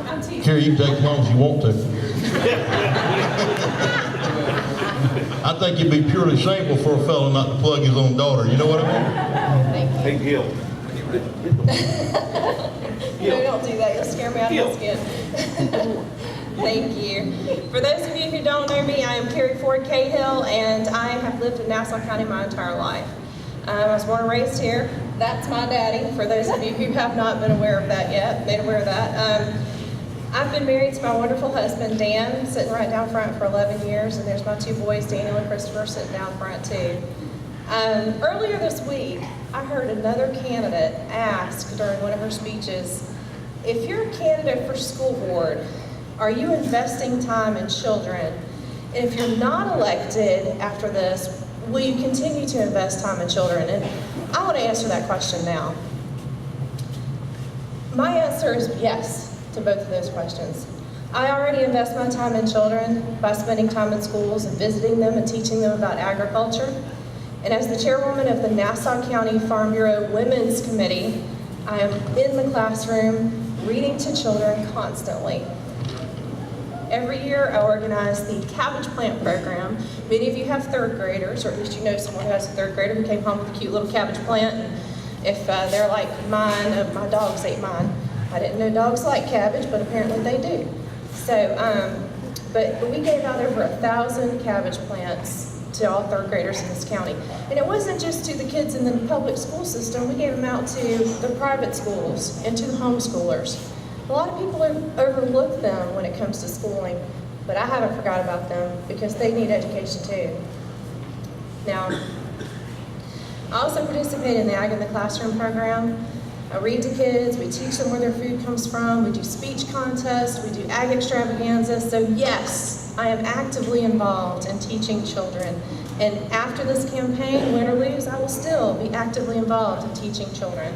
I'm teasing. Cari, you can take as long as you want to. I think it'd be purely shameful for a fellow not to plug his own daughter, you know what I mean? Thank you. Cahill. No, don't do that. You'll scare me out of my skin. Thank you. For those of you who don't know me, I am Cari Cahill, and I have lived in Nassau County my entire life. I was born and raised here. That's my daddy, for those of you who have not been aware of that yet, made aware of that. I've been married to my wonderful husband, Dan, sitting right down front for 11 years, and there's my two boys, Daniel and Christopher, sitting down front too. Earlier this week, I heard another candidate ask during one of her speeches, if you're a candidate for school board, are you investing time in children? And if you're not elected after this, will you continue to invest time in children? And I want to answer that question now. My answer is yes to both of those questions. I already invest my time in children by spending time in schools and visiting them and teaching them about agriculture. And as the chairwoman of the Nassau County Farm Bureau Women's Committee, I am in the classroom reading to children constantly. Every year I organize the cabbage plant program. Many of you have third graders, or at least you know someone who has a third grader who came home with a cute little cabbage plant. And if they're like mine, my dogs ate mine. I didn't know dogs like cabbage, but apparently they do. So, but we gave out over 1,000 cabbage plants to all third graders in this county. And it wasn't just to the kids in the public school system, we gave them out to the private schools and to the homeschoolers. A lot of people overlook them when it comes to schooling, but I haven't forgot about them because they need education too. Now, I also participate in the Ag in the Classroom program. I read to kids, we teach them where their food comes from, we do speech contests, we do ag extravaganza. So yes, I am actively involved in teaching children. And after this campaign, win or lose, I will still be actively involved in teaching children.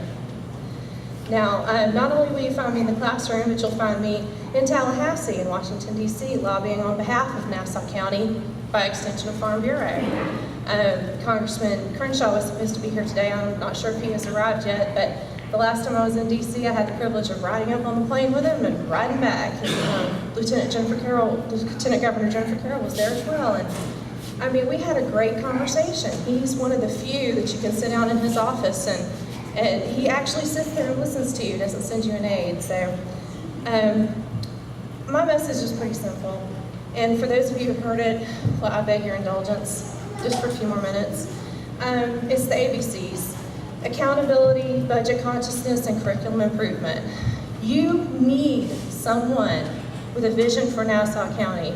Now, not only will you find me in the classroom, but you'll find me in Tallahassee in Washington, D.C., lobbying on behalf of Nassau County, by extension of Farm Bureau. Congressman Crenshaw was supposed to be here today. I'm not sure if he has arrived yet, but the last time I was in D.C., I had the privilege of riding up on the plane with him and riding back. Lieutenant Governor Jennifer Carroll was there as well. And I mean, we had a great conversation. He's one of the few that you can sit down in his office and he actually sits there and listens to you, doesn't send you an aide. So my message is pretty simple. And for those of you who've heard it, well, I beg your indulgence just for a few more minutes. It's the ABCs: accountability, budget consciousness, and curriculum improvement. You need someone with a vision for Nassau County.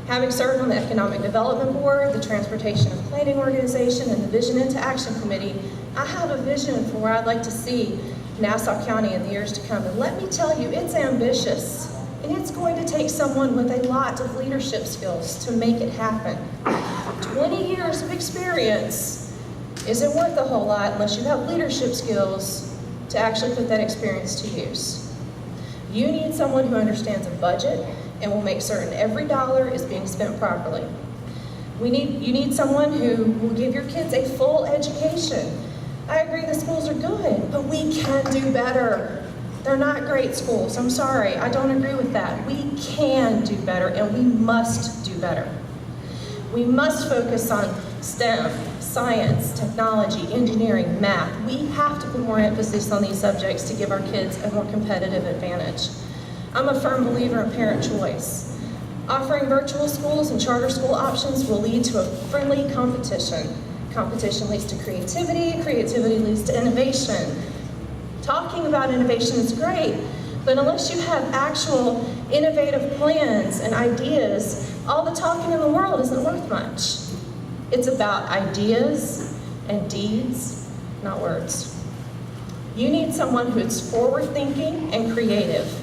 Having served on the Economic Development Board, the Transportation and Planning Organization, and the Vision into Action Committee, I have a vision for where I'd like to see Nassau County in the years to come. And let me tell you, it's ambitious. And it's going to take someone with a lot of leadership skills to make it happen. 20 years of experience isn't worth a whole lot unless you have leadership skills to actually put that experience to use. You need someone who understands a budget and will make certain every dollar is being spent properly. You need someone who will give your kids a full education. I agree the schools are good, but we can do better. They're not great schools, I'm sorry, I don't agree with that. We can do better and we must do better. We must focus on STEM, science, technology, engineering, math. We have to put more emphasis on these subjects to give our kids a more competitive advantage. I'm a firm believer in parent choice. Offering virtual schools and charter school options will lead to a friendly competition. Competition leads to creativity, creativity leads to innovation. Talking about innovation is great, but unless you have actual innovative plans and ideas, all the talking in the world isn't worth much. It's about ideas and deeds, not words. You need someone who's forward-thinking and creative.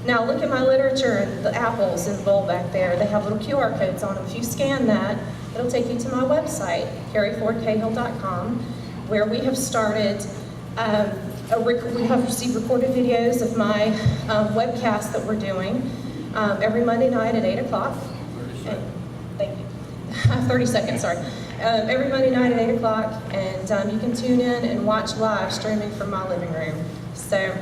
Now look at my literature and the apples in the bowl back there. They have little QR codes on them. If you scan that, it'll take you to my website, carifordcahill.com, where we have started, we have received recorded videos of my webcast that we're doing every Monday night at 8 o'clock. Thank you. 30 seconds, sorry. Every Monday night at 8 o'clock, and you can tune in and watch live streaming from my living room. So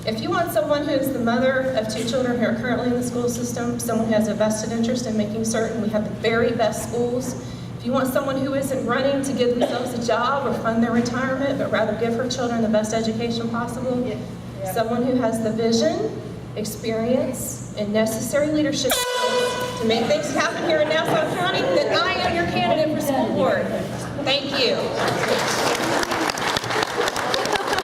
If you want someone who is the mother of 2 children who are currently in the school system, someone who has a vested interest in making certain we have the very best schools, if you want someone who isn't running to give themselves a job or fund their retirement, but rather give her children the best education possible, someone who has the vision, experience, and necessary leadership skills to make things happen here in Nassau County, then I am your candidate for school board. Thank you.